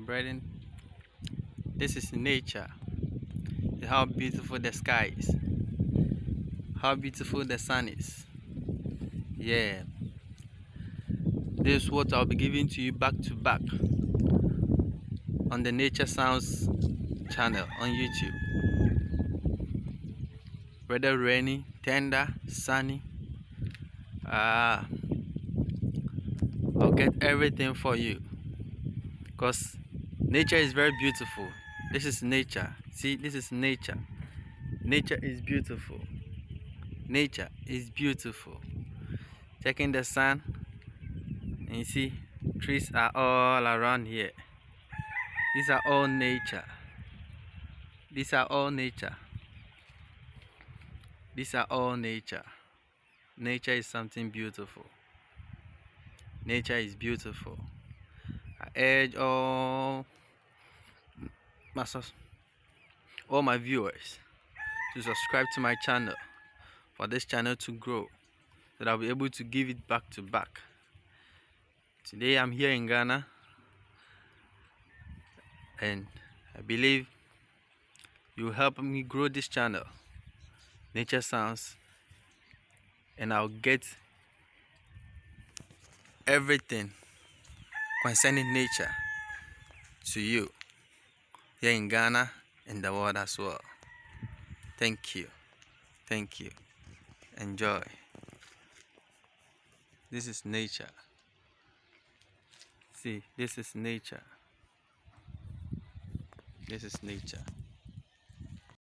Brethren, this is nature. How beautiful the sky is. How beautiful the sun is. Yeah. This is what I'll be giving to you back to back on the Nature Sounds channel on YouTube. Whether rainy, tender, sunny, I'll get everything for you. Because nature is very beautiful. This is nature. See, this is nature. Nature is beautiful. Nature is beautiful. Checking the sun, and you see trees are all around here. These are all nature. These are all nature. These are all nature. Nature is something beautiful. Nature is beautiful. I urge all my viewers to subscribe to my channel for this channel to grow, so that I'll be able to give it back to back. Today I'm here in Ghana, and I believe you will help me grow this channel, Nature Sounds, and I'll get everything concerning nature to you here in Ghana and the world as well. Thank you. Thank you. Enjoy. This is nature. See, this is nature. This is nature.